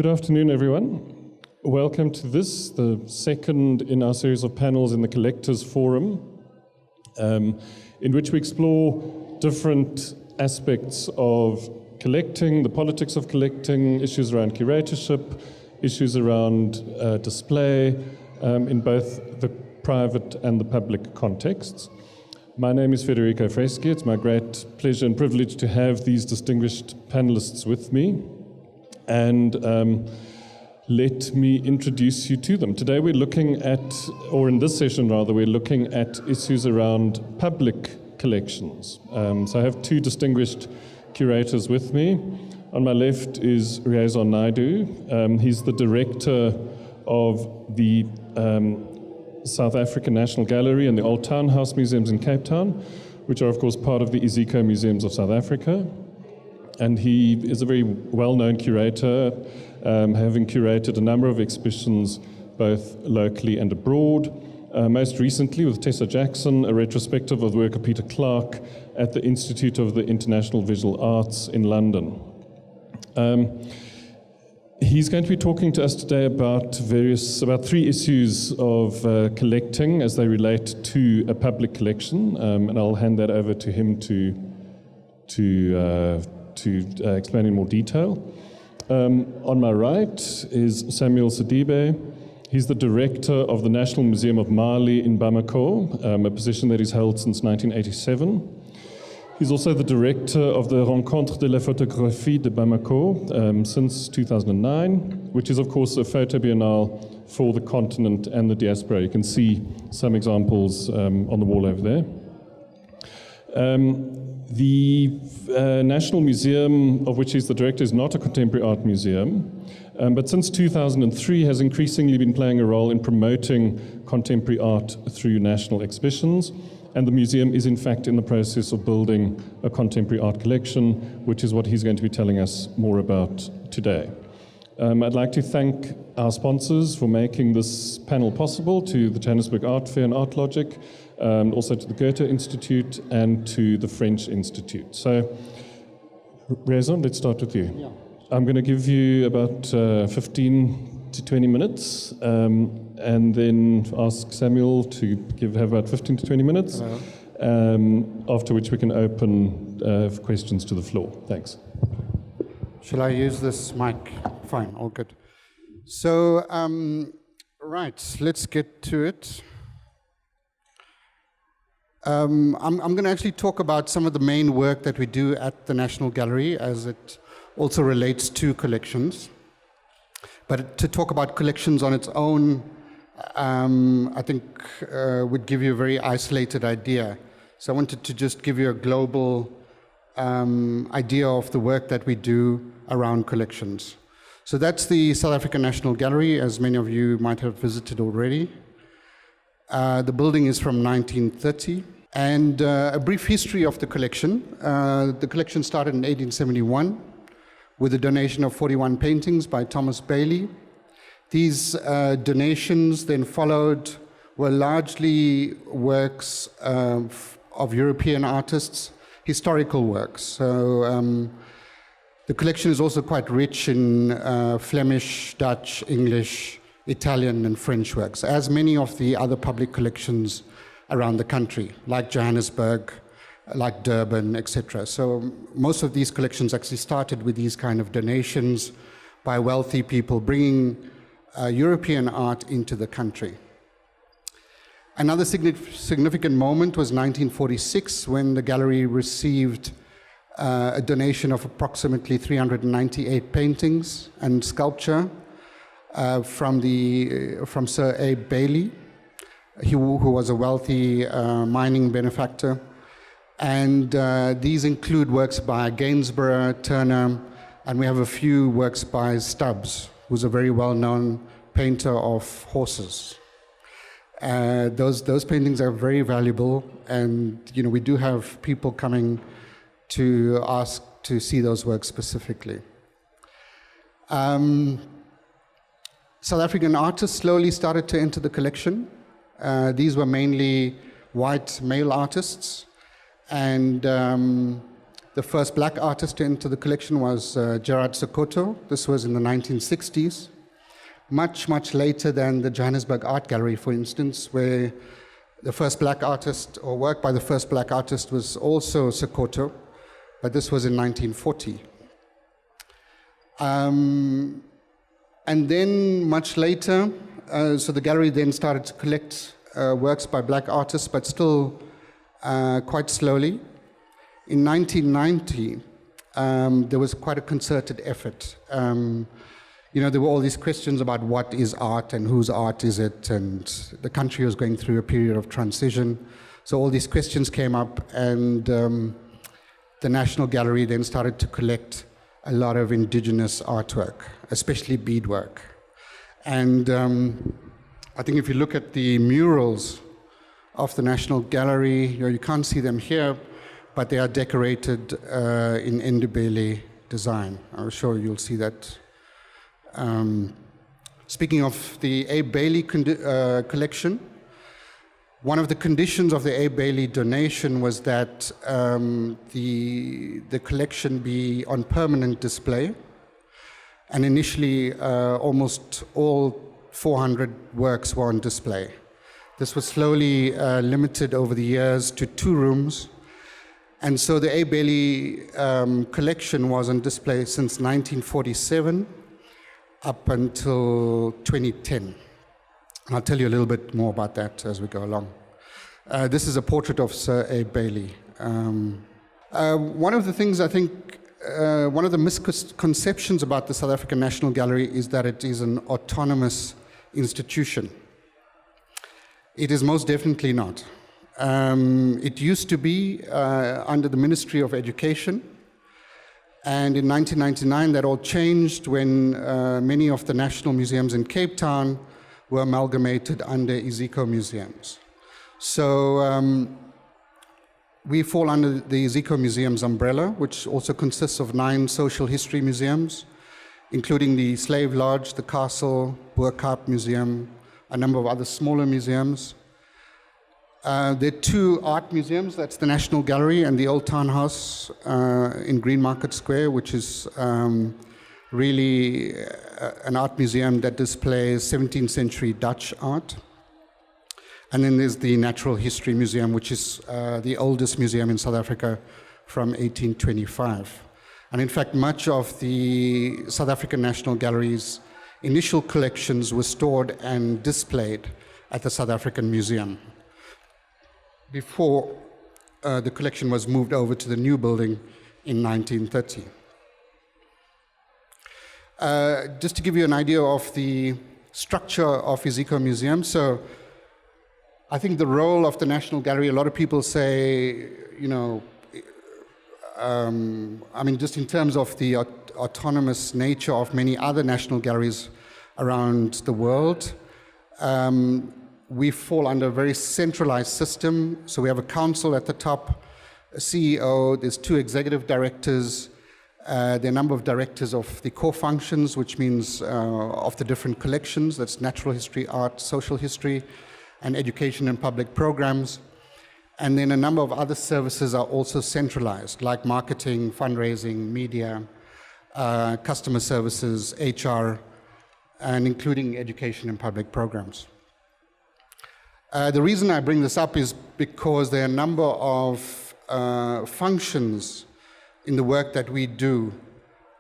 Good afternoon, everyone. Welcome to this, the second in our series of panels in the Collectors Forum, in which we explore different aspects of collecting, the politics of collecting, issues around curatorship, issues around display, in both the private and the public contexts. My name is Federico Freschi. It's my great pleasure and privilege to have these distinguished panelists with me. And let me introduce you to them. Today we're looking at, or in this session rather, we're looking at issues around public collections. So I have two distinguished curators with me. On my left is Riazon Naidu. He's the director of the South African National Gallery and the Old Town House Museums in Cape Town, which are of course part of the Iziko Museums of South Africa. And he is a very well-known curator, having curated a number of exhibitions both locally and abroad. Most recently with Tessa Jackson, a retrospective of the work of Peter Clarke at the Institute of the International Visual Arts in London. He's going to be talking to us today about three issues of collecting as they relate to a public collection, and I'll hand that over to him to explain in more detail. On my right is Samuel Sidibe. He's the director of the National Museum of Mali in Bamako, a position that he's held since 1987. He's also the director of the Rencontre de la Photographie de Bamako since 2009, which is of course a photo biennale for the continent and the diaspora. You can see some examples on the wall over there. The National Museum, of which he's the director, is not a contemporary art museum, but since 2003 has increasingly been playing a role in promoting contemporary art through national exhibitions, and the museum is in fact in the process of building a contemporary art collection, which is what he's going to be telling us more about today. I'd like to thank our sponsors for making this panel possible, to the Johannesburg Art Fair and Art Logic, also to the Goethe Institute and to the French Institute. So, Riazon, let's start with you. Yeah. I'm going to give you about 15 to 20 minutes, and then ask Samuel to have about 15 to 20 minutes, after which we can open for questions to the floor. Thanks. Shall I use this mic? Fine, all good. So, right, let's get to it. I'm going to actually talk about some of the main work that we do at the National Gallery, as it also relates to collections. But to talk about collections on its own, I think would give you a very isolated idea. So I wanted to just give you a global idea of the work that we do around collections. So that's the South African National Gallery, as many of you might have visited already. The building is from 1930. And a brief history of the collection. The collection started in 1871 with a donation of 41 paintings by Thomas Bailey. These donations then were largely works of European artists, historical works. So the collection is also quite rich in Flemish, Dutch, English, Italian, and French works, as many of the other public collections around the country, like Johannesburg, like Durban, etc. So most of these collections actually started with these kind of donations by wealthy people bringing European art into the country. Another significant moment was 1946, when the gallery received a donation of approximately 398 paintings and sculpture from Sir Abe Bailey, who was a wealthy mining benefactor. And these include works by Gainsborough, Turner, and we have a few works by Stubbs, who's a very well-known painter of horses. Those paintings are very valuable, and we do have people coming to ask to see those works specifically. South African artists slowly started to enter the collection. These were mainly white male artists, and The first black artist to enter the collection was Gerard Sokoto. This was in the 1960s, much, much later than the Johannesburg Art Gallery, for instance, where the first black artist, or work by the first black artist, was also Sokoto, but this was in 1940. And then much later, so the gallery then started to collect works by black artists, but still quite slowly. In 1990, there was quite a concerted effort. There were all these questions about what is art and whose art is it, and the country was going through a period of transition. So all these questions came up, and the National Gallery then started to collect a lot of indigenous artwork, especially beadwork. And I think if you look at the murals of the National Gallery, you can't see them here, but they are decorated in Ndebele design. I'm sure you'll see that. Speaking of the A. Bailey collection, one of the conditions of the A. Bailey donation was that the collection be on permanent display. And initially, almost all 400 works were on display. This was slowly limited over the years to 2 rooms. And so the A. Bailey collection was on display since 1947 up until 2010. I'll tell you a little bit more about that as we go along. This is a portrait of Sir A. Bailey. One of the things I think, one of the misconceptions about the South African National Gallery is that it is an autonomous institution. It is most definitely not. It used to be under the Ministry of Education, and in 1999 that all changed when many of the national museums in Cape Town were amalgamated under Iziko Museums. So we fall under the Iziko Museums umbrella, which also consists of 9 social history museums, including the Slave Lodge, the Castle, Boerkaap Museum, a number of other smaller museums. There are 2 art museums, that's the National Gallery and the Old Town House in Green Market Square, which is really an art museum that displays 17th century Dutch art. And then there's the Natural History Museum, which is the oldest museum in South Africa from 1825. And in fact, much of the South African National Gallery's initial collections were stored and displayed at the South African Museum before the collection was moved over to the new building in 1930. Just to give you an idea of the structure of Iziko Museum, so I think the role of the National Gallery, a lot of people say, just in terms of the autonomous nature of many other national galleries around the world, we fall under a very centralized system. So we have a council at the top, a CEO, there's 2 executive directors, there are a number of directors of the core functions, which means of the different collections, that's natural history, art, social history, and education and public programs. And then a number of other services are also centralized, like marketing, fundraising, media, customer services, HR, and including education and public programs. The reason I bring this up is because there are a number of functions in the work that we do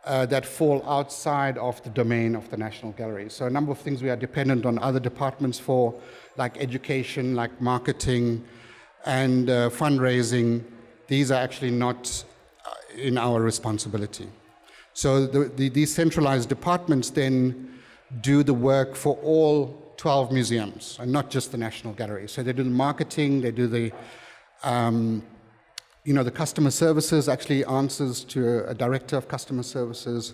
that fall outside of the domain of the National Gallery. So a number of things we are dependent on other departments for, like education, like marketing, and fundraising. These are actually not in our responsibility. So these centralized departments then do the work for all 12 museums, and not just the National Gallery. So they do the marketing, they do the, the customer services, actually answers to a director of customer services,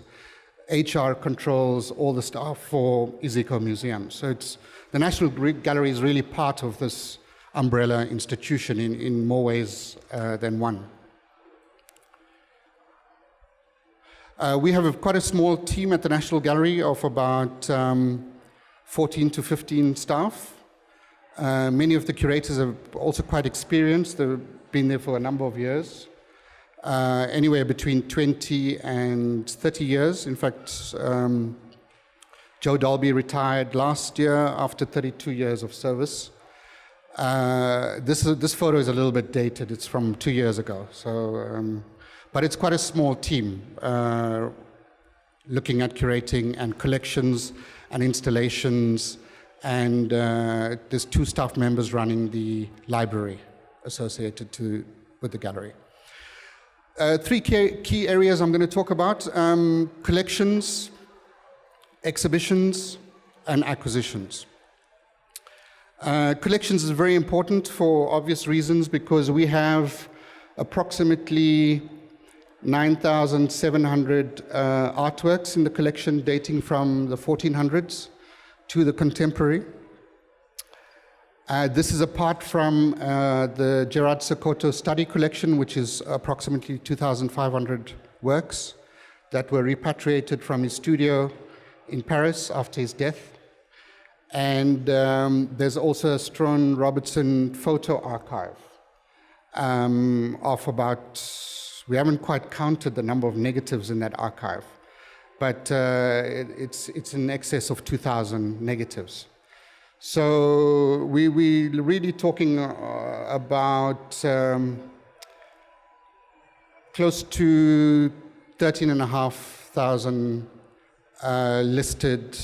HR controls all the staff for Iziko Museum. So the National Gallery is really part of this umbrella institution in more ways than one. We have quite a small team at the National Gallery of about 14 to 15 staff. Many of the curators are also quite experienced. They've been there for a number of years. anywhere between 20 and 30 years. In fact, Joe Dolby retired last year after 32 years of service. This photo is a little bit dated. It's from 2 years ago. So, but it's quite a small team looking at curating and collections and installations. And there's 2 staff members running the library associated with the gallery. 3 key areas I'm going to talk about: collections, exhibitions, and acquisitions. Collections is very important for obvious reasons, because we have approximately 9,700 artworks in the collection dating from the 1400s to the contemporary. This is apart from the Gerard Sokoto study collection, which is approximately 2,500 works that were repatriated from his studio in Paris after his death. And there's also a Strawn Robertson photo archive of about, we haven't quite counted the number of negatives in that archive, but it's in excess of 2,000 negatives. So we're really talking about close to 13,500 listed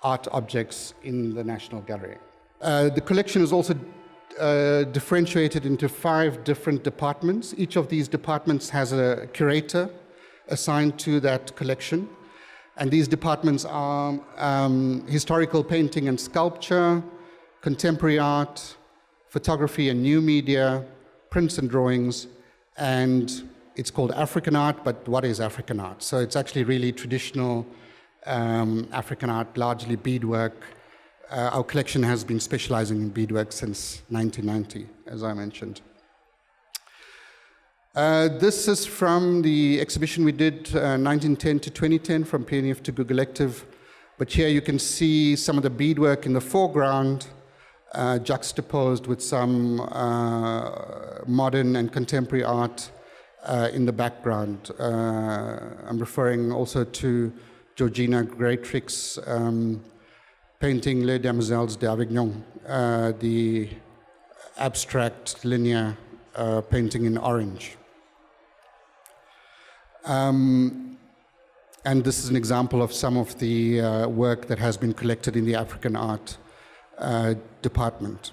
art objects in the National Gallery. The collection is also differentiated into 5 different departments. Each of these departments has a curator assigned to that collection. And these departments are historical painting and sculpture, contemporary art, photography and new media, prints and drawings, and it's called African art, but what is African art? So it's actually really traditional African art, largely beadwork. Our collection has been specializing in beadwork since 1990, as I mentioned. This is from the exhibition we did 1910 to 2010, from PNF to Gugalective. But here you can see some of the beadwork in the foreground, juxtaposed with some modern and contemporary art in the background. I'm referring also to Georgina Greatrick's painting Les Demoiselles d'Avignon, the abstract linear painting in orange. And this is an example of some of the work that has been collected in the African art department.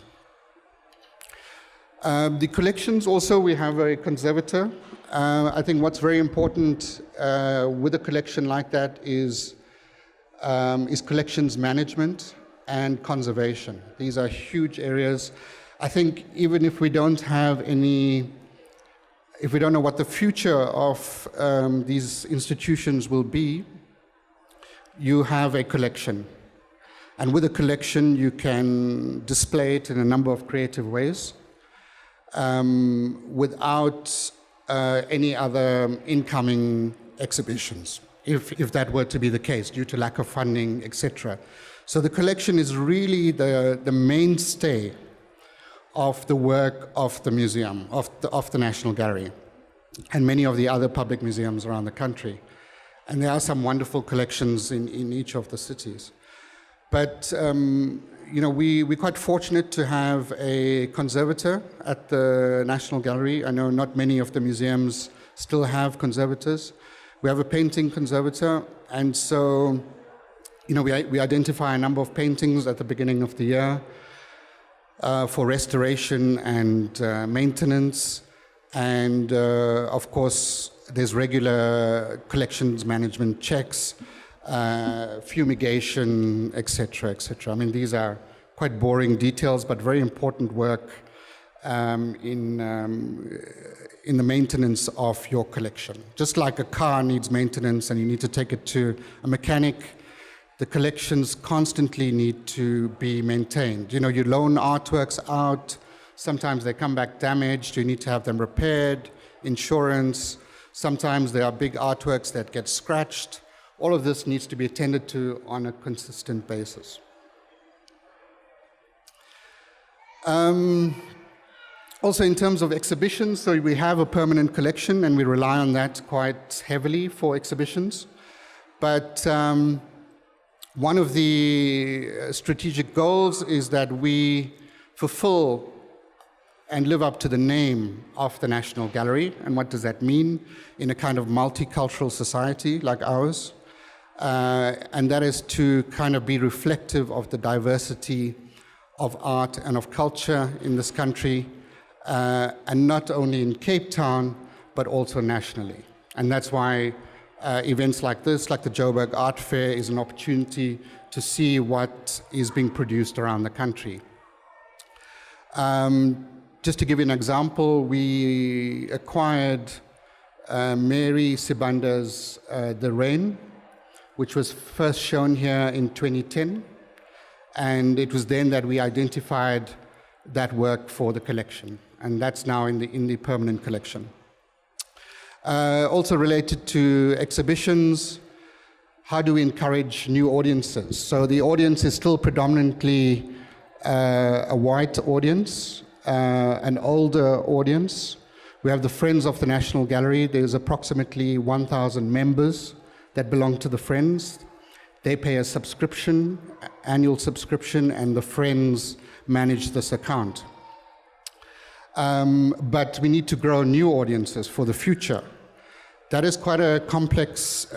The collections also, we have a conservator. I think what's very important with a collection like that is collections management and conservation. These are huge areas. I think even if we don't have any, if we don't know what the future of these institutions will be, you have a collection. And with a collection, you can display it in a number of creative ways without any other incoming exhibitions, if that were to be the case, due to lack of funding, etc. So the collection is really the mainstay of the work of the museum, of the National Gallery, and many of the other public museums around the country. And there are some wonderful collections in each of the cities. But you know, we're quite fortunate to have a conservator at the National Gallery. I know not many of the museums still have conservators. We have a painting conservator, and so you know, we identify a number of paintings at the beginning of the year for restoration and maintenance. And of course, there's regular collections management checks, fumigation, etc., etc. I mean, these are quite boring details, but very important work in the maintenance of your collection. Just like a car needs maintenance and you need to take it to a mechanic, the collections constantly need to be maintained. You know, you loan artworks out, sometimes they come back damaged, you need to have them repaired, insurance, sometimes there are big artworks that get scratched. All of this needs to be attended to on a consistent basis. Also, in terms of exhibitions, so we have a permanent collection and we rely on that quite heavily for exhibitions. But one of the strategic goals is that we fulfill and live up to the name of the National Gallery. And what does that mean in a kind of multicultural society like ours? And that is to kind of be reflective of the diversity of art and of culture in this country, and not only in Cape Town, but also nationally. And that's why events like this, like the Joburg Art Fair, is an opportunity to see what is being produced around the country. Just to give you an example, we acquired Mary Sibanda's The Rain, which was first shown here in 2010. And it was then that we identified that work for the collection. And that's now in the permanent collection. Also related to exhibitions, how do we encourage new audiences? So the audience is still predominantly a white audience, an older audience. We have the Friends of the National Gallery. There's approximately 1,000 members that belong to the Friends. They pay a subscription, annual subscription, and the Friends manage this account. But we need to grow new audiences for the future. That is quite a complex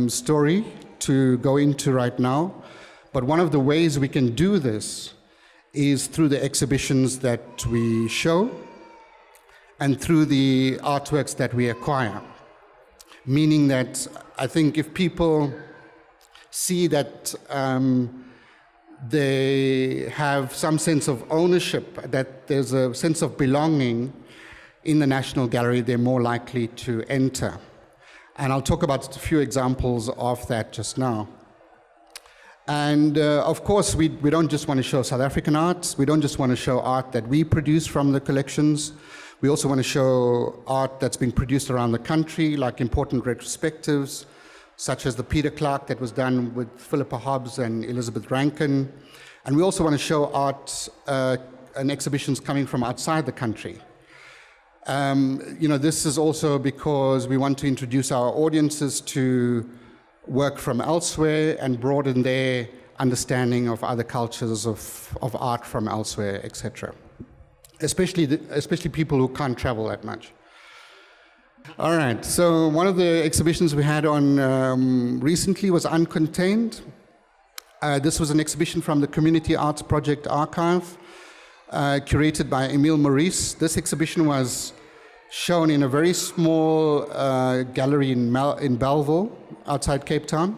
story to go into right now. But one of the ways we can do this is through the exhibitions that we show and through the artworks that we acquire. Meaning that I think if people see that they have some sense of ownership, that there's a sense of belonging in the National Gallery, they're more likely to enter. And I'll talk about a few examples of that just now. And of course, we don't just want to show South African art. We don't just want to show art that we produce from the collections. We also want to show art that's been produced around the country, like important retrospectives, such as the Peter Clark that was done with Philippa Hobbs and Elizabeth Rankin. And we also want to show art and exhibitions coming from outside the country. This is also because we want to introduce our audiences to work from elsewhere and broaden their understanding of other cultures, of art from elsewhere, etc. Especially people who can't travel that much. All right, so one of the exhibitions we had on recently was Uncontained. This was an exhibition from the Community Arts Project Archive, curated by Emile Maurice. This exhibition was shown in a very small gallery in Belleville, outside Cape Town.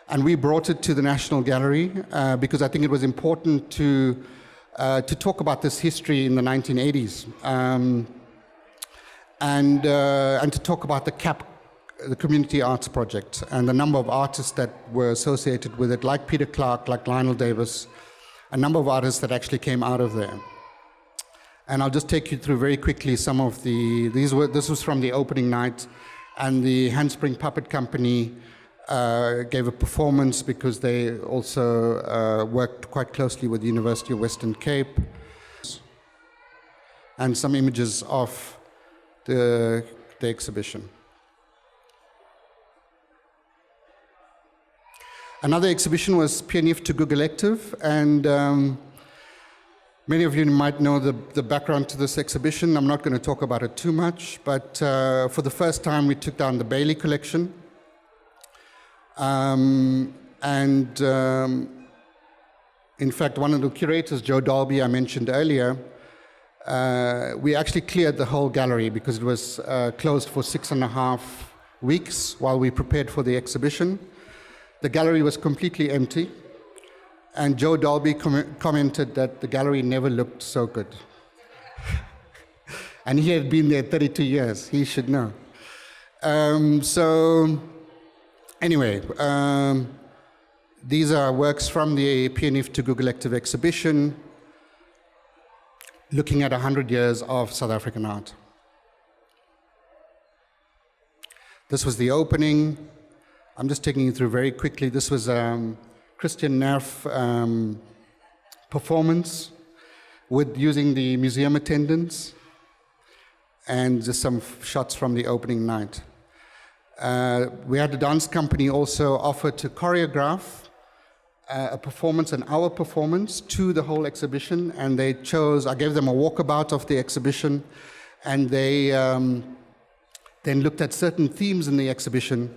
And we brought it to the National Gallery because I think it was important to talk about this history in the 1980s. And to talk about the Community Arts Project and the number of artists that were associated with it, like Peter Clark, like Lionel Davis, a number of artists that actually came out of there. And I'll just take you through very quickly some of this was from the opening night, and the Handspring Puppet Company gave a performance because they also worked quite closely with the University of Western Cape. And some images of the exhibition. Another exhibition was PNF Tugu Collective, and many of you might know the background to this exhibition. I'm not going to talk about it too much, but for the first time we took down the Bailey collection. In fact, one of the curators, Joe Dalby, I mentioned earlier, we actually cleared the whole gallery because it was closed for 6.5 weeks while we prepared for the exhibition. The gallery was completely empty, and Joe Dalby commented that the gallery never looked so good. And he had been there 32 years, he should know. These are works from the PNF Tugu Collective exhibition, looking at 100 years of South African art. This was the opening. I'm just taking you through very quickly. This was Christian Nerf performance using the museum attendants. and just some shots from the opening night. We had a dance company also offer to choreograph a performance, an hour performance, to the whole exhibition, and they chose, I gave them a walkabout of the exhibition, and they then looked at certain themes in the exhibition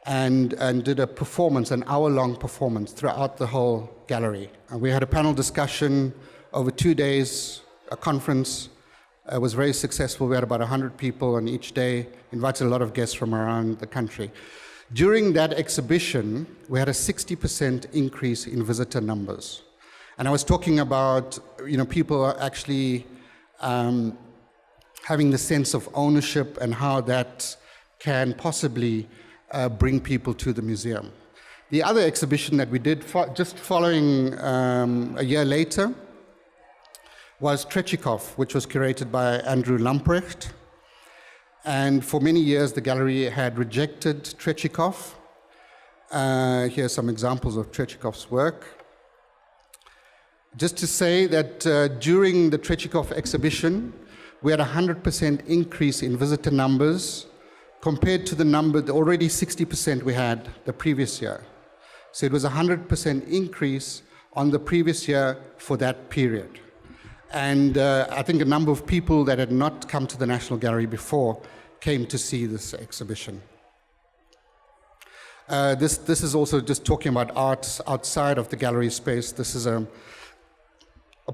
and did a performance, an hour-long performance throughout the whole gallery. And we had a panel discussion over 2 days, a conference. It was very successful. We had about 100 people on each day, invited a lot of guests from around the country. During that exhibition, we had a 60% increase in visitor numbers. And I was talking about, people are actually having the sense of ownership and how that can possibly bring people to the museum. The other exhibition that we did just following a year later was Tretyakov, which was curated by Andrew Lamprecht. And for many years, the gallery had rejected Tretyakov. Here are some examples of Tretyakov's work. Just to say that during the Tretyakov exhibition, we had a 100% increase in visitor numbers compared to the number, the already 60% we had the previous year. So it was a 100% increase on the previous year for that period. And I think a number of people that had not come to the National Gallery before came to see this exhibition. This is also just talking about art outside of the gallery space. This is a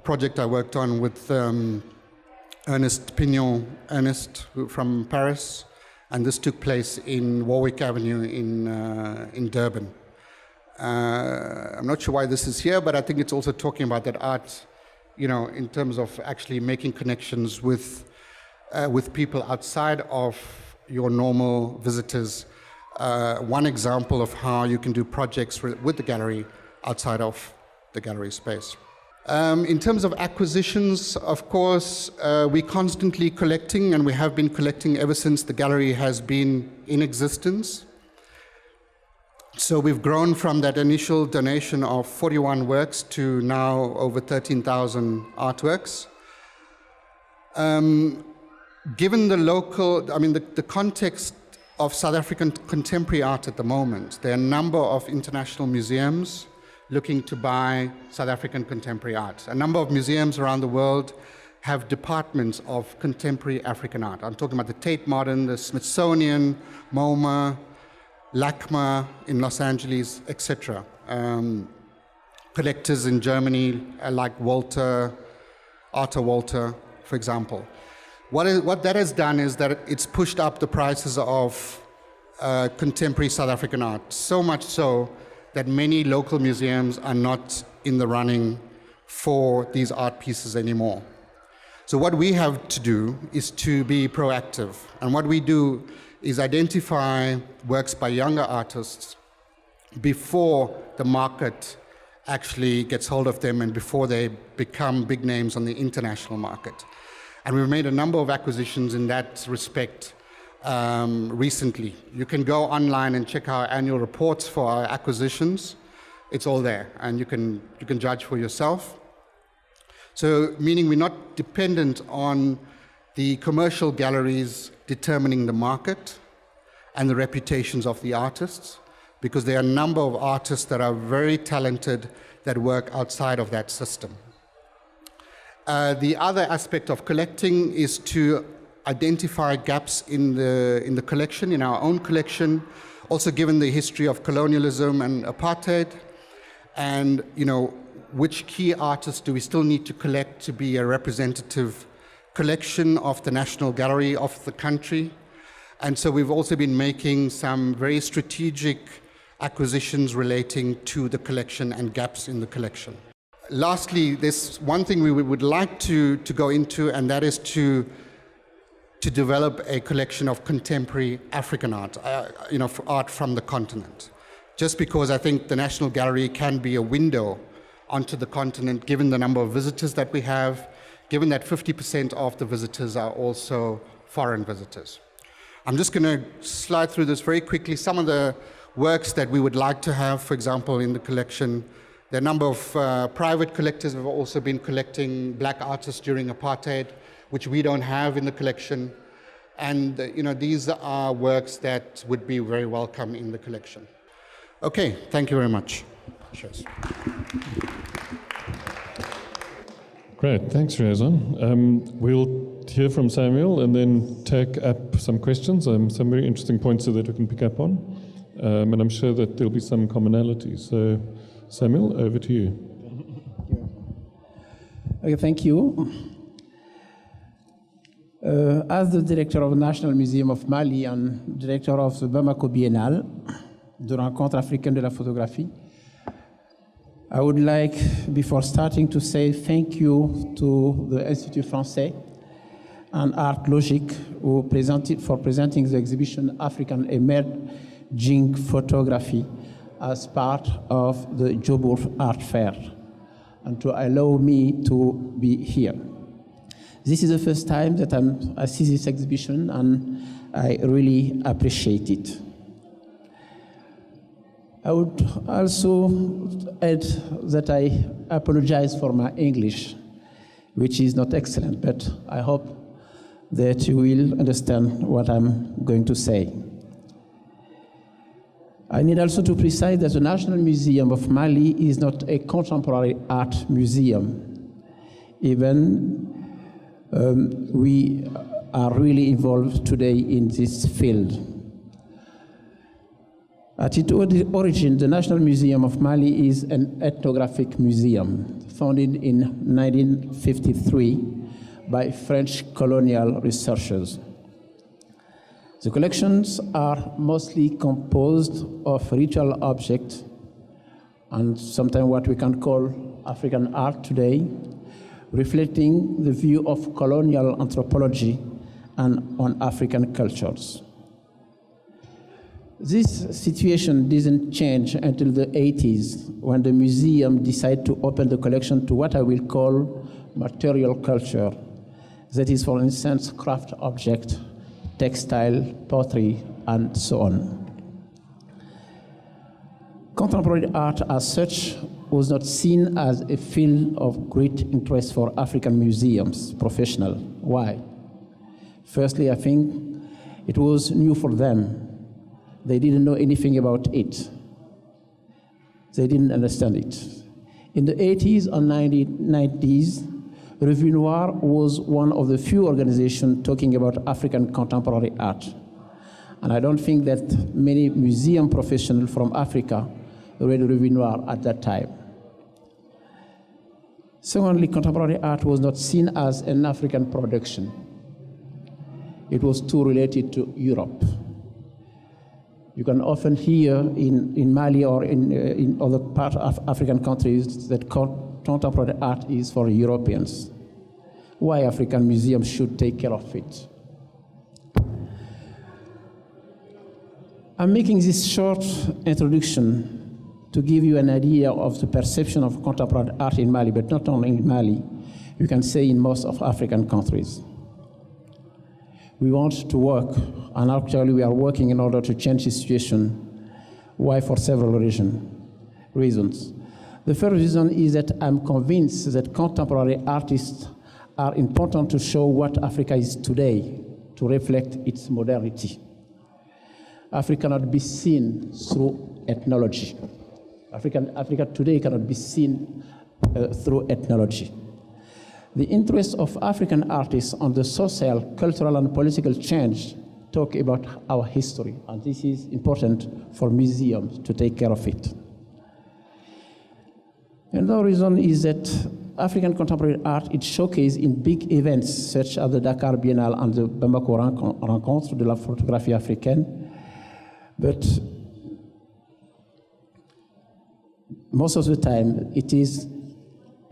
project I worked on with Ernest Pignon, from Paris, and this took place in Warwick Avenue in Durban. I'm not sure why this is here, but I think it's also talking about that art, in terms of actually making connections with people outside of your normal visitors. One example of how you can do projects with the gallery outside of the gallery space. In terms of acquisitions, of course, we're constantly collecting, and we have been collecting ever since the gallery has been in existence. So we've grown from that initial donation of 41 works to now over 13,000 artworks. Given the context of South African contemporary art at the moment, there are a number of international museums looking to buy South African contemporary art. A number of museums around the world have departments of contemporary African art. I'm talking about the Tate Modern, the Smithsonian, MoMA, LACMA in Los Angeles, etc. Collectors in Germany like Arthur Walter, for example. What that has done is that it's pushed up the prices of contemporary South African art, so much so that many local museums are not in the running for these art pieces anymore. So what we have to do is to be proactive. And what we do is identify works by younger artists before the market actually gets hold of them and before they become big names on the international market. And we've made a number of acquisitions in that respect recently. You can go online and check our annual reports for our acquisitions. It's all there, and you can judge for yourself. So, meaning we're not dependent on the commercial galleries determining the market and the reputations of the artists, because there are a number of artists that are very talented that work outside of that system. The other aspect of collecting is to identify gaps in the collection, in our own collection, also given the history of colonialism and apartheid, and which key artists do we still need to collect to be a representative collection of the National Gallery of the country. And so we've also been making some very strategic acquisitions relating to the collection and gaps in the collection. Lastly, there's one thing we would like to go into, and that is to develop a collection of contemporary African art, for art from the continent. Just because I think the National Gallery can be a window onto the continent, given the number of visitors that we have, given that 50% of the visitors are also foreign visitors. I'm just going to slide through this very quickly. Some of the works that we would like to have, for example, in the collection. There are a number of private collectors who have also been collecting black artists during apartheid, which we don't have in the collection. And these are works that would be very welcome in the collection. Okay, thank you very much. Cheers. Great, thanks, Riazan. We'll hear from Samuel and then take up some questions, some very interesting points that we can pick up on. And I'm sure that there'll be some commonalities. So, Samuel, over to you. Okay, thank you. As the director of the National Museum of Mali and director of the Bamako Biennale, de Rencontre Africaine de la Photographie, I would like, before starting, to say thank you to the Institut Français and Art Logique for presenting the exhibition African Emerging Photography as part of the Joburg Art Fair, and to allow me to be here. This is the first time that I see this exhibition, and I really appreciate it. I would also add that I apologize for my English, which is not excellent, but I hope that you will understand what I'm going to say. I need also to precise that the National Museum of Mali is not a contemporary art museum. Even we are really involved today in this field. At its origin, the National Museum of Mali is an ethnographic museum founded in 1953 by French colonial researchers. The collections are mostly composed of ritual objects and sometimes what we can call African art today, reflecting the view of colonial anthropology and on African cultures. This situation didn't change until the 80s, when the museum decided to open the collection to what I will call material culture. That is, for instance, craft object, textile, pottery, and so on. Contemporary art as such was not seen as a field of great interest for African museums professional. Why? Firstly, I think it was new for them. They didn't know anything about it. They didn't understand it. In the 80s and 90s, Revue Noire was one of the few organizations talking about African contemporary art. And I don't think that many museum professionals from Africa read Revue Noire at that time. Secondly, contemporary art was not seen as an African production. It was too related to Europe. You can often hear in Mali or in other parts of African countries that contemporary art is for Europeans. Why African museums should take care of it? I'm making this short introduction to give you an idea of the perception of contemporary art in Mali, but not only in Mali, you can say in most of African countries. We want to work, and actually we are working in order to change the situation. Why? For several reasons. The first reason is that I'm convinced that contemporary artists are important to show what Africa is today, to reflect its modernity. Africa cannot be seen through ethnology. Africa today cannot be seen through ethnology. The interest of African artists on the social, cultural, and political change talk about our history, and this is important for museums to take care of it. Another reason is that African contemporary art is showcased in big events such as the Dakar Biennale and the Bamako Rencontre de la Photographie Africaine, but most of the time it is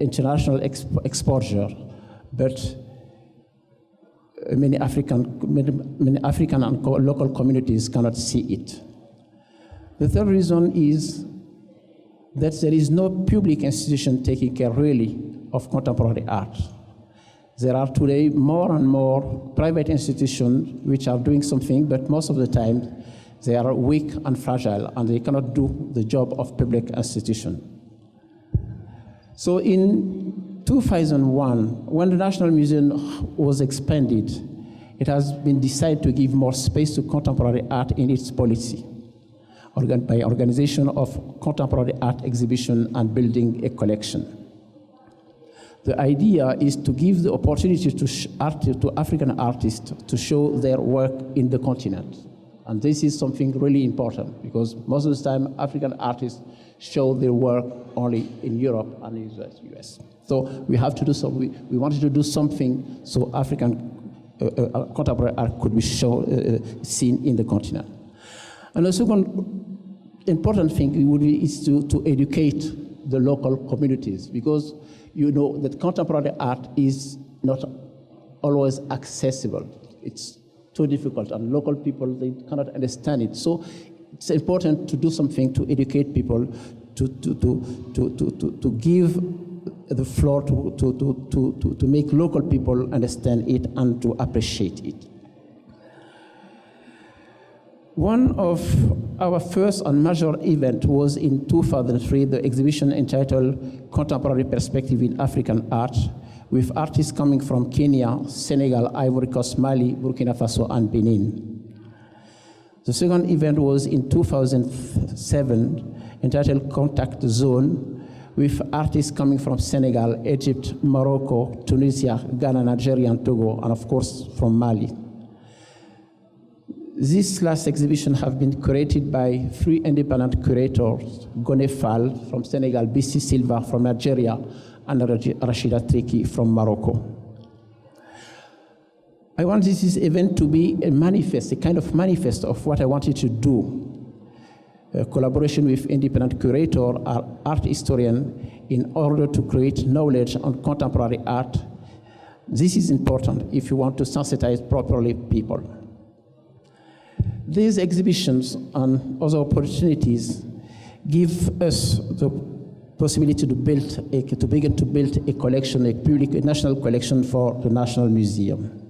international exposure, but many African and local communities cannot see it. The third reason is that there is no public institution taking care really of contemporary art. There are today more and more private institutions which are doing something, but most of the time they are weak and fragile, and they cannot do the job of public institutions. So in 2001, when the National Museum was expanded, it has been decided to give more space to contemporary art in its policy, by organization of contemporary art exhibition and building a collection. The idea is to give the opportunity to African artists to show their work in the continent. And this is something really important, because most of the time African artists show their work only in Europe and in the US. So we have to do something. We wanted to do something so African contemporary art could be seen in the continent. And the second important thing would be is to educate the local communities, because you know that contemporary art is not always accessible. It's too difficult, and local people, they cannot understand it. So it's important to do something to educate people, to give the floor to make local people understand it and to appreciate it. One of our first and major event was in 2003, the exhibition entitled Contemporary Perspective in African Art, with artists coming from Kenya, Senegal, Ivory Coast, Mali, Burkina Faso, and Benin. The second event was in 2007, entitled Contact Zone, with artists coming from Senegal, Egypt, Morocco, Tunisia, Ghana, Nigeria, and Togo, and of course from Mali. This last exhibition have been curated by 3 independent curators, Gone Fall from Senegal, BC Silva from Nigeria, and Rashida Triki from Morocco. I want this event to be a manifest, a kind of manifest of what I wanted to do. A collaboration with independent curator or art historian in order to create knowledge on contemporary art. This is important if you want to sensitize properly people. These exhibitions and other opportunities give us the possibility to begin to build a collection, a national collection for the National Museum.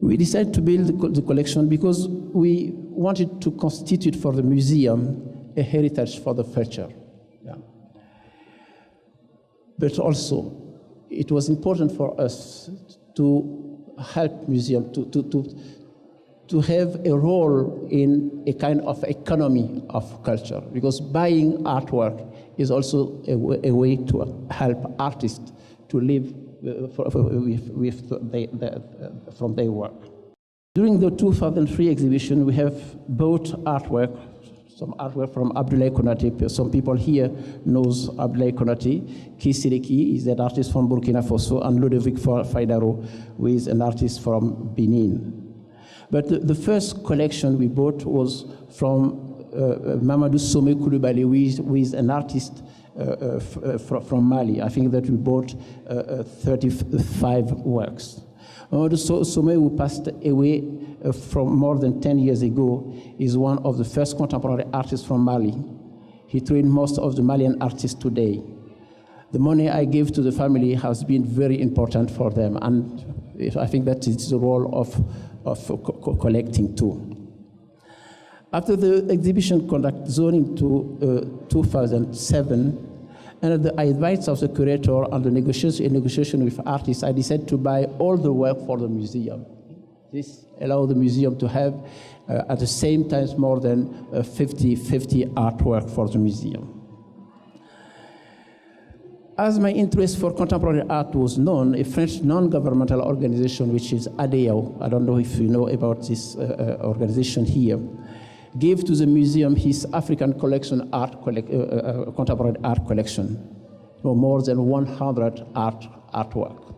We decided to build the collection because we wanted to constitute for the museum a heritage for the future. Yeah. But also, it was important for us to help museum to have a role in a kind of economy of culture, because buying artwork is also a way to help artists to live from their work. During the 2003 exhibition, we have bought artwork, some artwork from Abdoulaye Konate. Some people here knows Abdoulaye Konate. Kisiriki is an artist from Burkina Faso, and Ludovic Faidaro, who is an artist from Benin. But the first collection we bought was from Mamadou Somé Koulibaly, who is an artist from Mali. I think that we bought 35 works. Mamadou Somé, who passed away from more than 10 years ago, is one of the first contemporary artists from Mali. He trained most of the Malian artists today. The money I gave to the family has been very important for them, and I think that it's the role of collecting too. After the exhibition conduct zone into 2007, and the advice of the curator and the negotiation with artists, I decided to buy all the work for the museum. This allowed the museum to have, at the same time, more than 50 artwork for the museum. As my interest for contemporary art was known, a French non-governmental organization, which is ADEO, I don't know if you know about this organization here, gave to the museum his African collection, contemporary art collection, more than 100 artwork,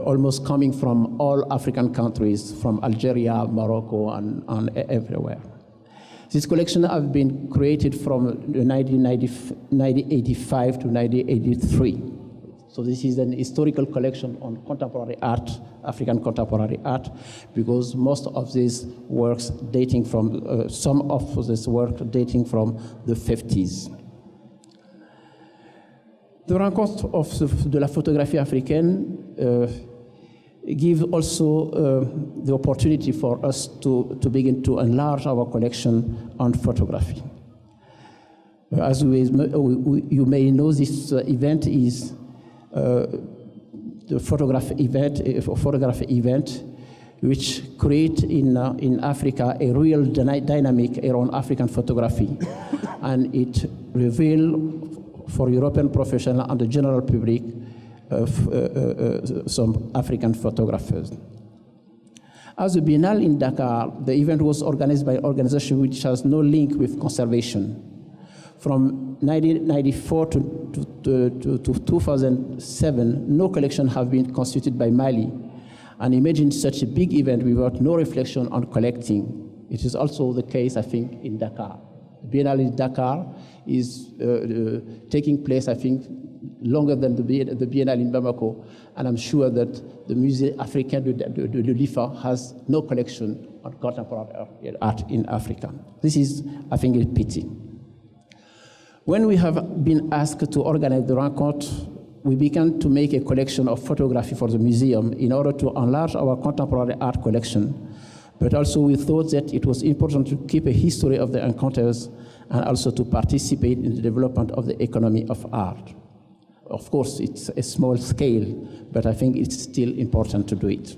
almost coming from all African countries, from Algeria, Morocco, and everywhere. This collection has been created from 1985 to 1983. So this is an historical collection on contemporary art, African contemporary art, because most of these works dating from, some of this work dating from the 50s. The Rencontre de la photographie africaine give also the opportunity for us to begin to enlarge our collection on photography. As you may know, this event is the photography event, which create in Africa a real dynamic around African photography, and it reveal for European professionals and the general public some African photographers. As the Biennale in Dakar, the event was organized by an organization which has no link with conservation. From 1994 to 2007, no collection have been constituted by Mali. And imagine such a big event without no reflection on collecting. It is also the case, I think, in Dakar. The Biennale in Dakar is taking place, I think, longer than the Biennale in Bamako, and I'm sure that the Musée Africain de l'IFA has no collection on contemporary art in Africa. This is, I think, a pity. When we have been asked to organize the rencontre, we began to make a collection of photography for the museum in order to enlarge our contemporary art collection, but also we thought that it was important to keep a history of the encounters and also to participate in the development of the economy of art. Of course, it's a small scale, but I think it's still important to do it.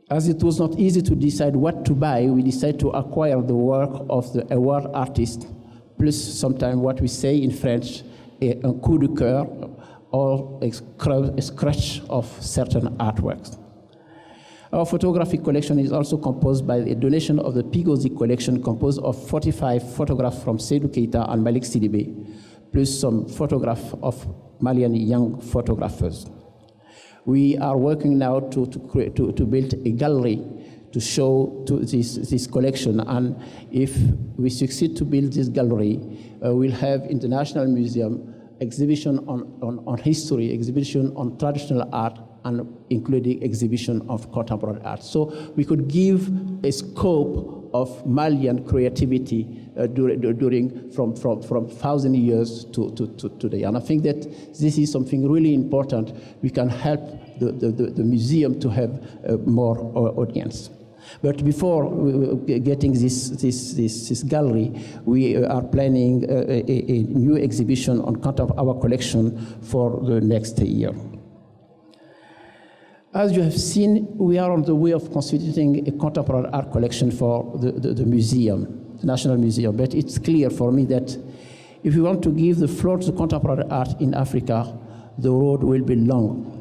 As it was not easy to decide what to buy, we decided to acquire the work of the award artist, plus sometimes what we say in French, un coup de cœur, or a scratch of certain artworks. Our photographic collection is also composed by a donation of the Pigosi collection, composed of 45 photographs from Seydou Keita and Malik Sidibé, plus some photographs of Malian young photographers. We are working now to build a gallery to show this collection, and if we succeed to build this gallery, we'll have in the National Museum exhibition on history, exhibition on traditional art, and including exhibition of contemporary art. So we could give a scope of Malian creativity during from 1,000 years to today. And I think that this is something really important. We can help the museum to have more audience. But before getting this gallery, we are planning a new exhibition on our collection for the next year. As you have seen, we are on the way of constituting a contemporary art collection for the museum, the National Museum. But it's clear for me that if we want to give the floor to contemporary art in Africa, the road will be long.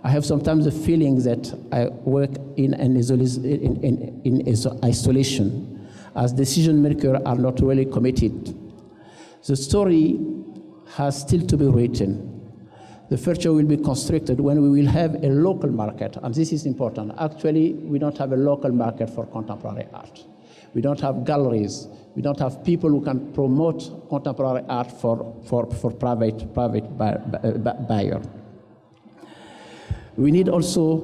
I have sometimes the feeling that I work in isolation, as decision makers are not really committed. The story has still to be written. The future will be constructed when we will have a local market, and this is important. Actually, we don't have a local market for contemporary art. We don't have galleries. We don't have people who can promote contemporary art for private buyer. We need also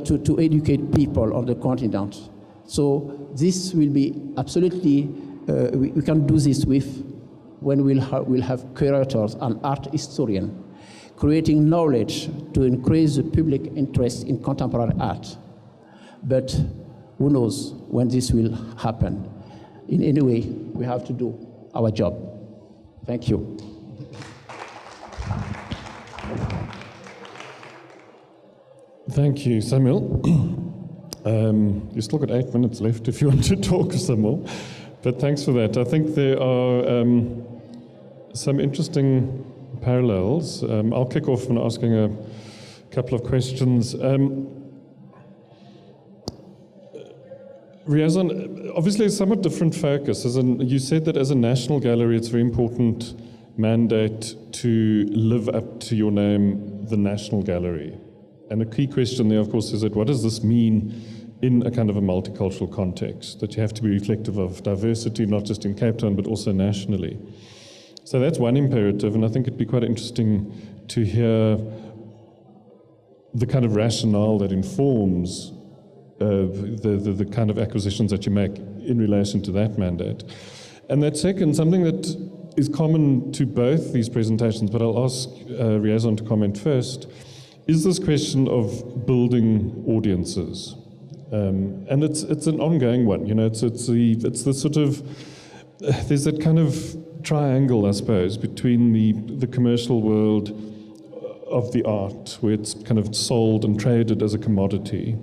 to educate people on the continent. So this will be absolutely, we can do this when we'll have curators and art historians, creating knowledge to increase the public interest in contemporary art. But who knows when this will happen? In any way, we have to do our job. Thank you. Thank you, Samuel. You still got 8 minutes left if you want to talk some more. But thanks for that. I think there are some interesting parallels. I'll kick off on asking a couple of questions. Riazan, obviously a somewhat different focus. You said that as a national gallery, it's a very important mandate to live up to your name, the National Gallery. And a key question there, of course, is that what does this mean in a kind of a multicultural context? That you have to be reflective of diversity, not just in Cape Town, but also nationally. So that's one imperative, and I think it'd be quite interesting to hear the kind of rationale that informs the kind of acquisitions that you make in relation to that mandate. And that second, something that is common to both these presentations, but I'll ask Riazan to comment first, is this question of building audiences. And it's an ongoing one, you know, it's the sort of, there's that kind of triangle, I suppose, between the commercial world of the art, where it's kind of sold and traded as a commodity,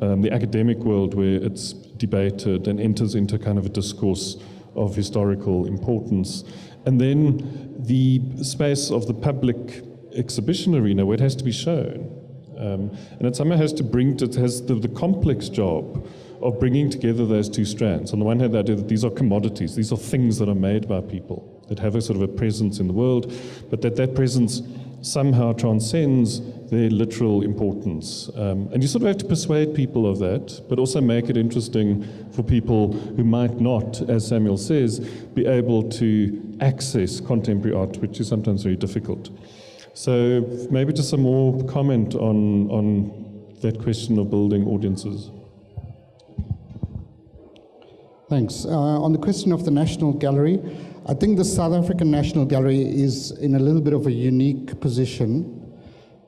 the academic world, where it's debated and enters into kind of a discourse of historical importance, and then the space of the public exhibition arena, where it has to be shown. And it somehow has the complex job of bringing together those two strands. On the one hand, the idea that these are commodities, these are things that are made by people, that have a sort of a presence in the world, but that presence somehow transcends their literal importance. And you sort of have to persuade people of that, but also make it interesting for people who might not, as Samuel says, be able to access contemporary art, which is sometimes very difficult. So maybe just some more comment on that question of building audiences. Thanks. On the question of the National Gallery, I think the South African National Gallery is in a little bit of a unique position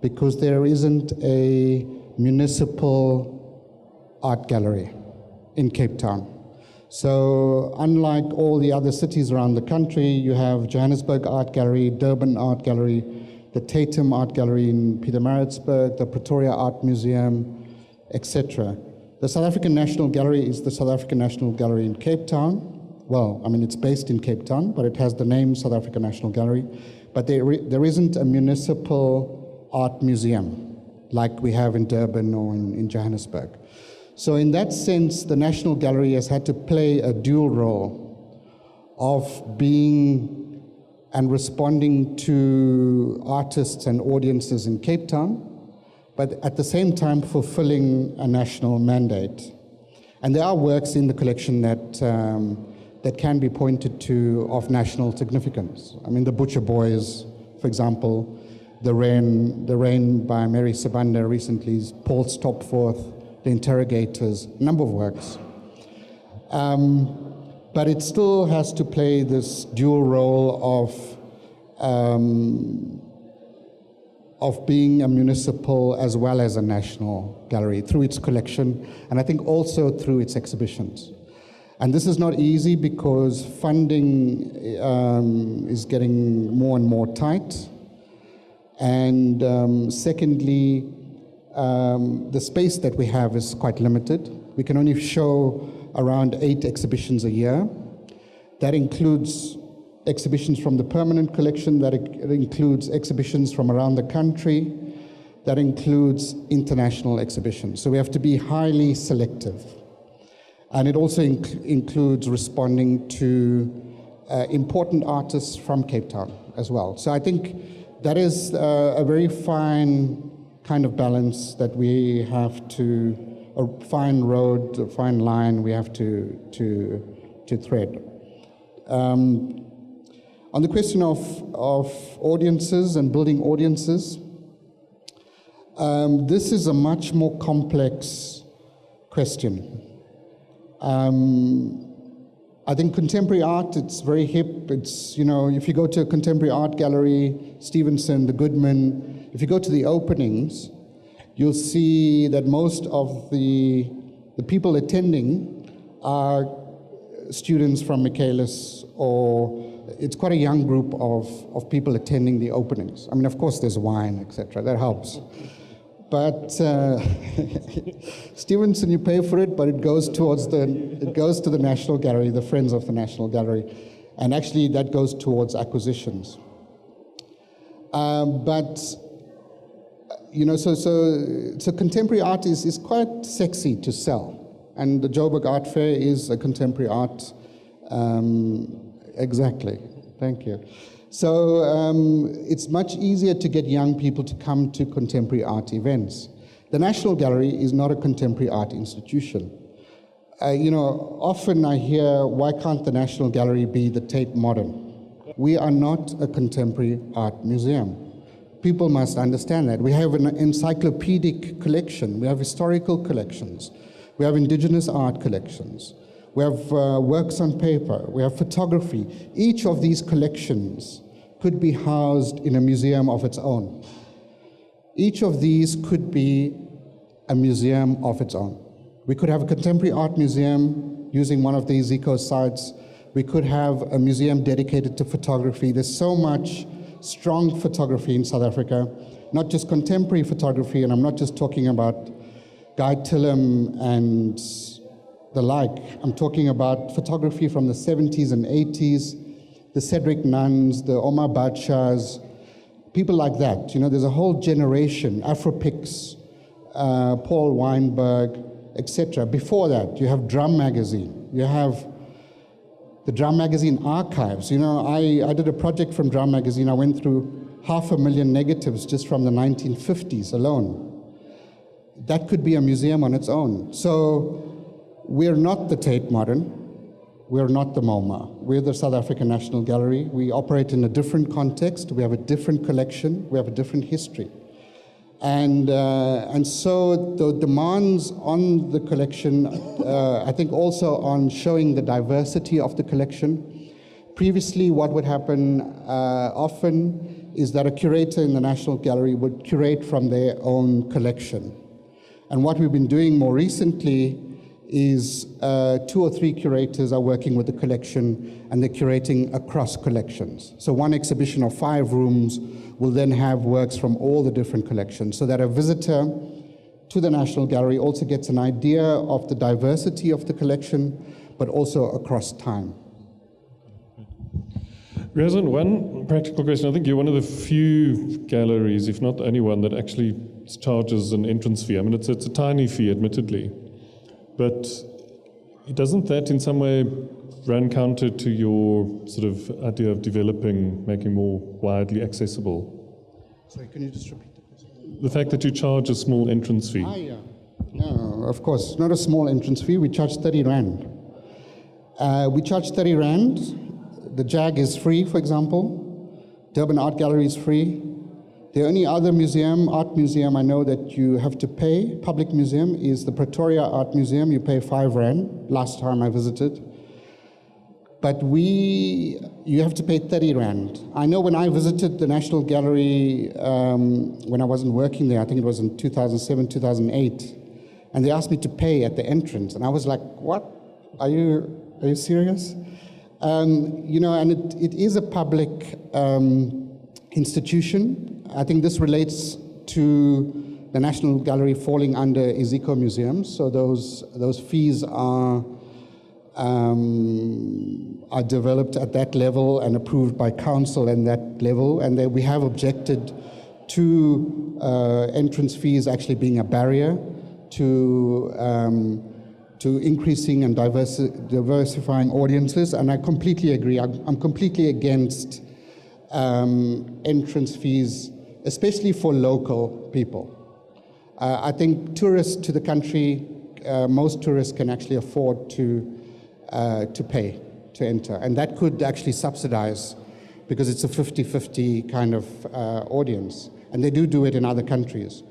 because there isn't a municipal art gallery in Cape Town. So unlike all the other cities around the country, you have Johannesburg Art Gallery, Durban Art Gallery, the Tatum Art Gallery in Pietermaritzburg, the Pretoria Art Museum, etc. The South African National Gallery is the South African National Gallery in Cape Town. Well, I mean, it's based in Cape Town, but it has the name South African National Gallery. But there isn't a municipal art museum like we have in Durban or in Johannesburg. So in that sense, the National Gallery has had to play a dual role of being and responding to artists and audiences in Cape Town, but at the same time fulfilling a national mandate. And there are works in the collection that can be pointed to of national significance. I mean, the Butcher Boys, for example, The Rain by Mary Sibanda recently, Paul Stopforth, The Interrogators, a number of works. But it still has to play this dual role of being a municipal as well as a national gallery through its collection, and I think also through its exhibitions. And this is not easy because funding is getting more and more tight. And secondly, the space that we have is quite limited. We can only show around 8 exhibitions a year. That includes exhibitions from the permanent collection, that includes exhibitions from around the country, that includes international exhibitions. So we have to be highly selective. And it also includes responding to important artists from Cape Town as well. So I think that is a very fine kind of balance that we have to, a fine road, a fine line we have to thread. On the question of audiences and building audiences, this is a much more complex question. I think contemporary art, it's very hip. It's, you know, if you go to a contemporary art gallery, Stevenson, the Goodman, if you go to the openings, you'll see that most of the people attending are students from Michaelis, or it's quite a young group of people attending the openings. I mean, of course, there's wine, etc. That helps. But Stevenson, you pay for it, but it goes to the National Gallery, the Friends of the National Gallery, and actually that goes towards acquisitions. But you know, so contemporary art is quite sexy to sell, and the Joburg Art Fair is a contemporary art. Exactly. Thank you. So it's much easier to get young people to come to contemporary art events. The National Gallery is not a contemporary art institution. You know, often I hear, why can't the National Gallery be the Tate Modern? We are not a contemporary art museum. People must understand that. We have an encyclopedic collection. We have historical collections. We have indigenous art collections. We have works on paper. We have photography. Each of these collections could be housed in a museum of its own. Each of these could be a museum of its own. We could have a contemporary art museum using one of these eco sites. We could have a museum dedicated to photography. There's so much strong photography in South Africa, not just contemporary photography, and I'm not just talking about Guy Tillam and the like. I'm talking about photography from the 70s and 80s, the Cedric Nuns, the Omar Badshahs, people like that. You know, there's a whole generation, Afropix, Paul Weinberg, etc. Before that, you have Drum Magazine. You have the Drum Magazine archives. You know, I did a project from Drum Magazine. I went through 500,000 negatives just from the 1950s alone. That could be a museum on its own. So we're not the Tate Modern. We're not the MoMA. We're the South African National Gallery. We operate in a different context. We have a different collection. We have a different history. And so the demands on the collection, I think also on showing the diversity of the collection. Previously, what would happen often is that a curator in the National Gallery would curate from their own collection. And what we've been doing more recently is 2 or 3 curators are working with the collection, and they're curating across collections. So one exhibition of 5 rooms will then have works from all the different collections, so that a visitor to the National Gallery also gets an idea of the diversity of the collection, but also across time. Razan, one practical question. I think you're one of the few galleries, if not the only one, that actually charges an entrance fee. I mean, it's a tiny fee, admittedly. But doesn't that in some way run counter to your sort of idea of developing, making more widely accessible? Sorry, can you just repeat the question? The fact that you charge a small entrance fee. Yeah. No, of course, not a small entrance fee. We charge 30 Rand. We charge 30 Rand. The JAG is free, for example. Durban Art Gallery is free. The only other museum, art museum I know that you have to pay, public museum, is the Pretoria Art Museum. You pay 5 Rand, last time I visited. But you have to pay 30 Rand. I know when I visited the National Gallery, when I wasn't working there, I think it was in 2007, 2008, and they asked me to pay at the entrance. And I was like, what? Are you serious? You know, and it is a public institution. I think this relates to the National Gallery falling under Iziko Museums, so those fees are developed at that level and approved by council at that level, and we have objected to entrance fees actually being a barrier to increasing and diversifying audiences, and I completely agree. I'm completely against entrance fees, especially for local people. I think tourists to the country, most tourists can actually afford to pay to enter, and that could actually subsidize, because it's a 50-50 kind of audience, and they do it in other countries.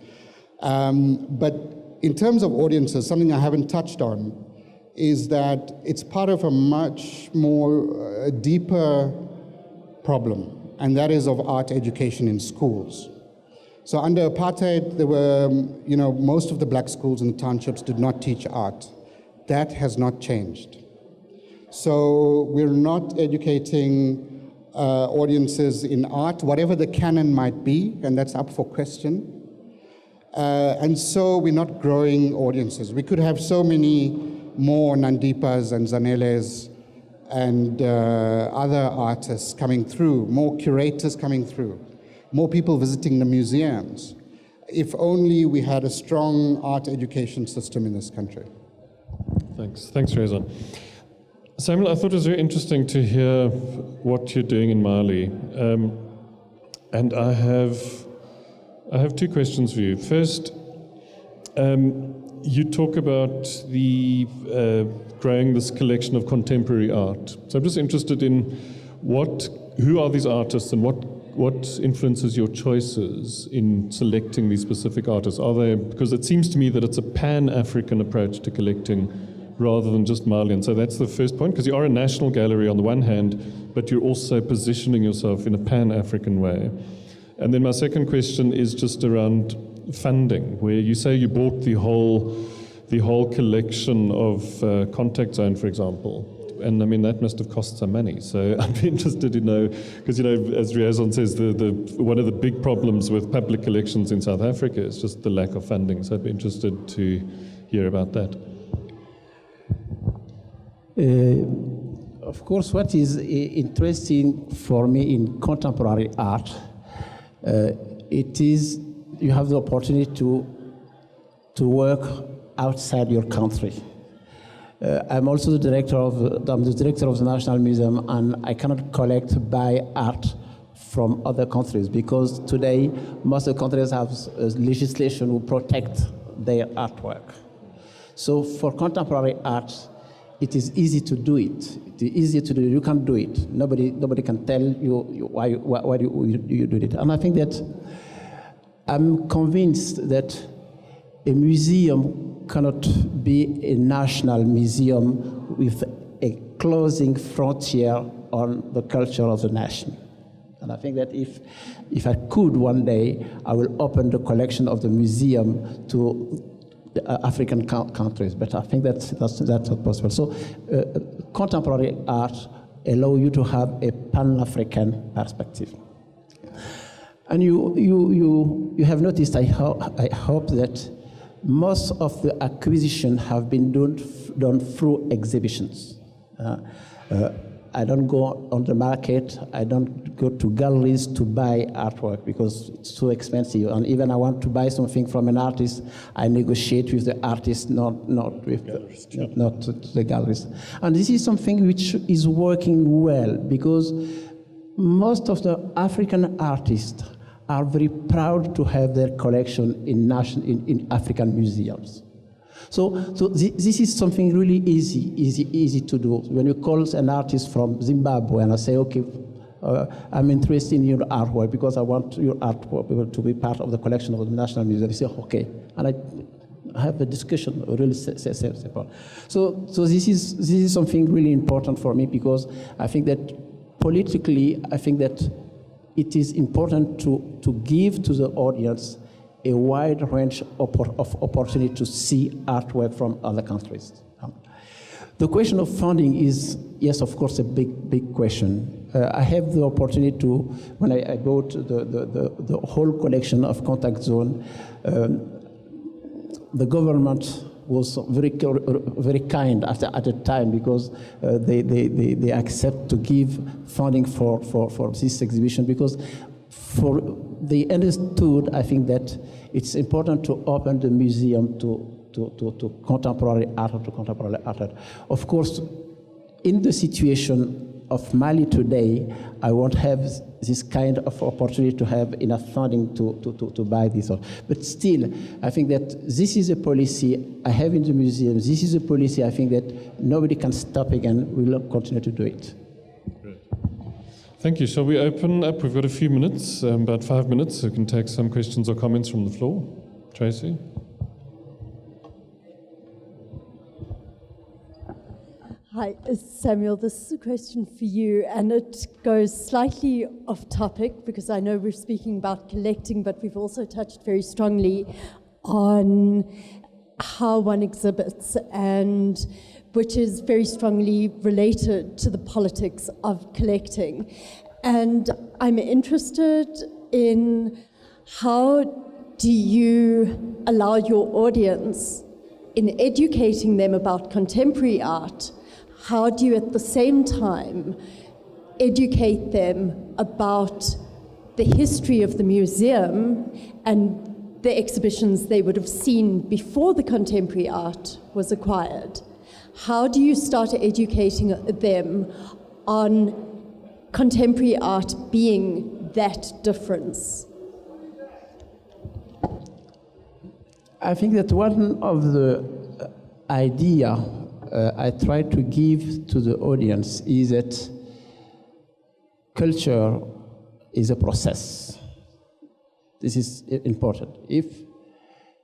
But in terms of audiences, something I haven't touched on is that it's part of a much more deeper problem, and that is of art education in schools. So under apartheid, there were, you know, most of the black schools in the townships did not teach art. That has not changed. So we're not educating audiences in art, whatever the canon might be, and that's up for question. And so we're not growing audiences. We could have so many more Nandipas and Zaneles and other artists coming through, more curators coming through, more people visiting the museums, if only we had a strong art education system in this country. Thanks, Razan. Samuel, I thought it was very interesting to hear what you're doing in Mali. And I have 2 questions for you. First, you talk about the growing this collection of contemporary art. So I'm just interested in who are these artists, and what influences your choices in selecting these specific artists? Are they, because it seems to me that it's a pan-African approach to collecting rather than just Malian. So that's the first point, because you are a national gallery on the one hand, but you're also positioning yourself in a pan-African way. And then my second question is just around funding, where you say you bought the whole collection of Contact Zone, for example. and I mean, that must have cost some money. So I'd be interested to know, because, as Riazon says, one of the big problems with public collections in South Africa is just the lack of funding. So I'd be interested to hear about that. Of course, what is interesting for me in contemporary art, it is you have the opportunity to work outside your country. I'm also the director of the National Museum, and I cannot buy art from other countries, because today most of the countries have legislation to protect their artwork. So for contemporary art, it is easy to do it. It is easy to do. You can do it. Nobody can tell you why you do it. And I think that I'm convinced that a museum cannot be a national museum with a closing frontier on the culture of the nation. And I think that if I could one day, I will open the collection of the museum to the African countries, but I think that's not possible. So contemporary art allows you to have a Pan-African perspective. And you have noticed, I hope that most of the acquisition have been done through exhibitions. I don't go on the market, I don't go to galleries to buy artwork because it's so expensive. And even I want to buy something from an artist, I negotiate with the artist, not with the galleries. And this is something which is working well, because most of the African artists are very proud to have their collection in African museums. So this is something really easy to do. When you call an artist from Zimbabwe and I say, okay, I'm interested in your artwork because I want your artwork to be part of the collection of the National Museum, they say, okay. And I have a discussion, really simple. So this is something really important for me, because I think that politically, I think that it is important to give to the audience a wide range of opportunity to see artwork from other countries. The question of funding is, yes, of course, a big question. I have the opportunity to, when I bought the whole collection of Contact Zone, the government was very kind at the time, because they accept to give funding for this exhibition, because they understood, I think, that it's important to open the museum to contemporary art or to contemporary art. Of course, in the situation of Mali today, I won't have this kind of opportunity to have enough funding to buy this. But still, I think that this is a policy I have in the museum. This is a policy I think that nobody can stop again. We will continue to do it. Thank you. Shall we open up? We've got a few minutes, about 5 minutes, so we can take some questions or comments from the floor. Tracy? Hi, Samuel. This is a question for you, and it goes slightly off topic, because I know we're speaking about collecting, but we've also touched very strongly on how one exhibits, and which is very strongly related to the politics of collecting. And I'm interested in, how do you allow your audience, in educating them about contemporary art, how do you at the same time educate them about the history of the museum and the exhibitions they would have seen before the contemporary art was acquired? How do you start educating them on contemporary art being that difference? I think that one of the idea I try to give to the audience is that culture is a process. This is important. If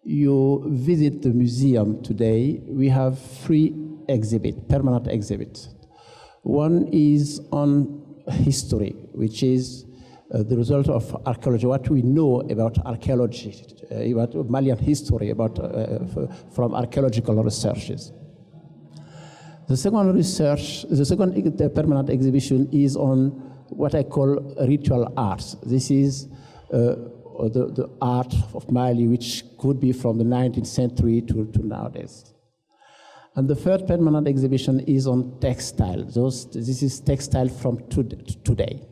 you visit the museum today, we have 3 permanent exhibits. One is on history, which is the result of archaeology, what we know about archaeology, about Malian history, from archaeological researches. The second permanent exhibition is on what I call ritual arts. This is the art of Mali, which could be from the 19th century to nowadays. And the third permanent exhibition is on textile. This is textile from today.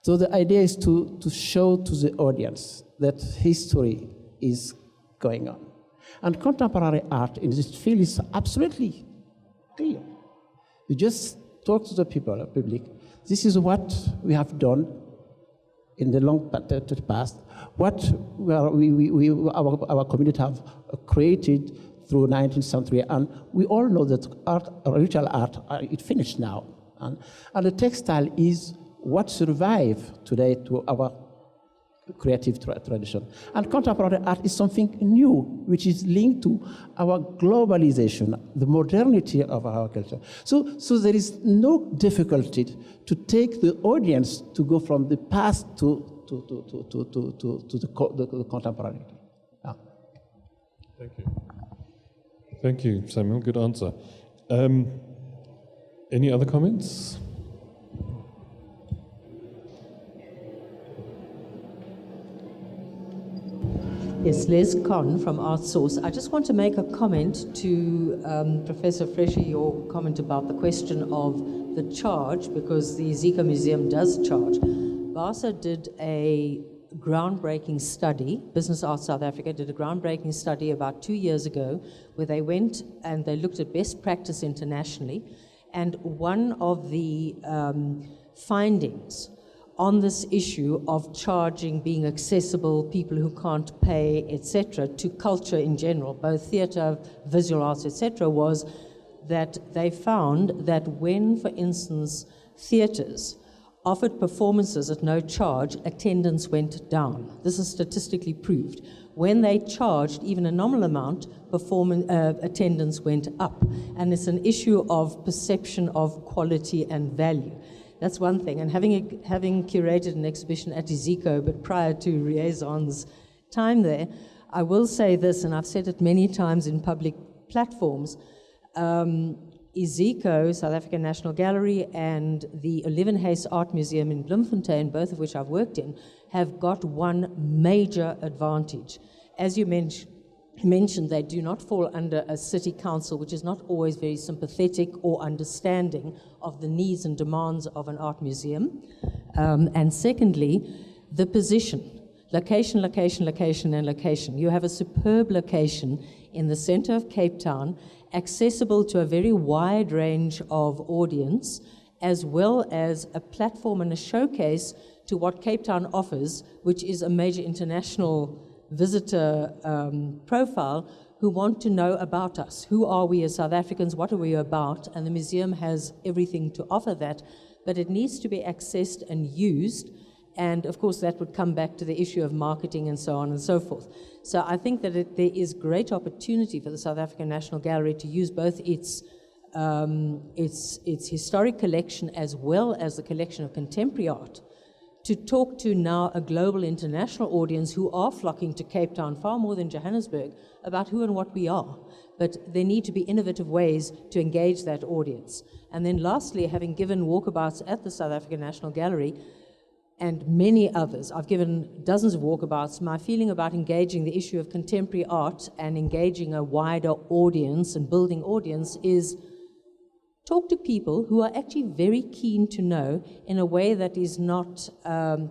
So the idea is to show to the audience that history is going on. And contemporary art in this field is absolutely clear. You just talk to the public. This is what we have done in the long past, what our community have created through 19th century, and we all know that ritual art, it finished now. And the textile is what survives today to our creative tradition. And contemporary art is something new, which is linked to our globalization, the modernity of our culture. So there is no difficulty to take the audience to go from the past to the contemporary. Yeah. Thank you. Thank you, Samuel. Good answer. Any other comments? Yes, Les Conn from ArtSource. I just want to make a comment to Professor Fresher, your comment about the question of the charge, because the Zico Museum does charge. BASA did a groundbreaking study, Business Arts South Africa did a groundbreaking study about 2 years ago, where they went and they looked at best practice internationally, and one of the findings on this issue of charging, being accessible, people who can't pay, etc., to culture in general, both theatre, visual arts, etc., was that they found that when, for instance, theatres offered performances at no charge, attendance went down. This is statistically proved. When they charged even a nominal amount, attendance went up. And it's an issue of perception of quality and value. That's one thing. And having curated an exhibition at Zico, but prior to Riazon's time there, I will say this, and I've said it many times in public platforms, Zico, South African National Gallery, and the Olivenhuis Art Museum in Bloemfontein, both of which I've worked in, have got one major advantage. As you mentioned, they do not fall under a city council, which is not always very sympathetic or understanding of the needs and demands of an art museum. And secondly, the position. Location, location, location, and location. You have a superb location in the center of Cape Town, accessible to a very wide range of audience, as well as a platform and a showcase to what Cape Town offers, which is a major international visitor profile who want to know about us. Who are we as South Africans? What are we about? And the museum has everything to offer that, but it needs to be accessed and used. And of course, that would come back to the issue of marketing and so on and so forth. So I think that there is great opportunity for the South African National Gallery to use both its historic collection as well as the collection of contemporary art to talk to now a global international audience who are flocking to Cape Town far more than Johannesburg about who and what we are. But there need to be innovative ways to engage that audience. And then lastly, having given walkabouts at the South African National Gallery, and many others, I've given dozens of walkabouts, my feeling about engaging the issue of contemporary art and engaging a wider audience and building audience is talk to people who are actually very keen to know in a way that is not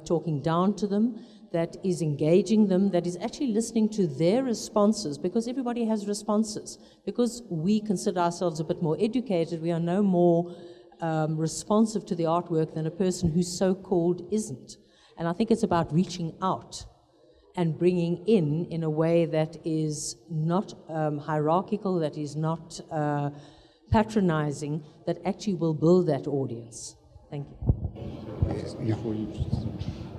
talking down to them, that is engaging them, that is actually listening to their responses, because everybody has responses. Because we consider ourselves a bit more educated, we are no more responsive to the artwork than a person who so-called isn't. And I think it's about reaching out and bringing in a way that is not hierarchical, that is not patronizing, that actually will build that audience. Thank you.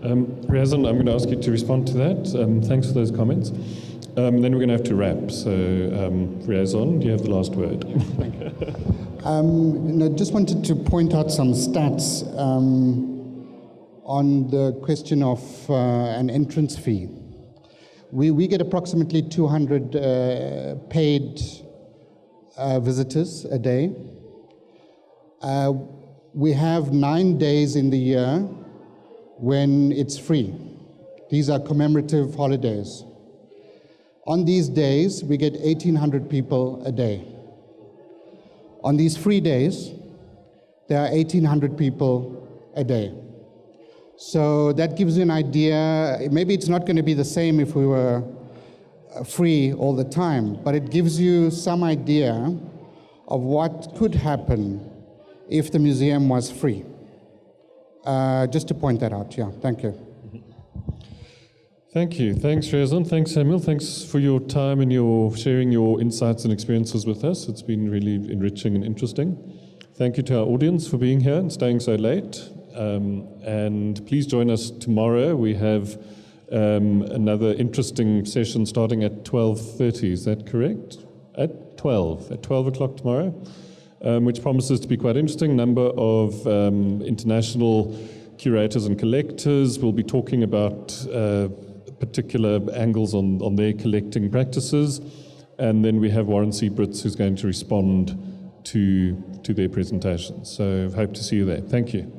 Riazon, I'm going to ask you to respond to that. Thanks for those comments. Then we're going to have to wrap. So, Riazon, you have the last word. I just wanted to point out some stats on the question of an entrance fee. We get approximately 200 paid visitors a day, We have 9 days in the year when it's free. These are commemorative holidays. On these days, we get 1,800 people a day. On these free days, there are 1,800 people a day. So that gives you an idea. Maybe it's not going to be the same if we were free all the time, but it gives you some idea of what could happen if the museum was free. Just to point that out, yeah, thank you. Thank you. Thanks, Rezan. Thanks, Samuel. Thanks for your time and your sharing your insights and experiences with us. It's been really enriching and interesting. Thank you to our audience for being here and staying so late. And please join us tomorrow. We have another interesting session starting at 12:30. Is that correct? At 12 o'clock tomorrow, which promises to be quite interesting. Number of international curators and collectors will be talking about particular angles on their collecting practices. And then we have Warren Siebrits, who's going to respond to their presentation. So hope to see you there. Thank you.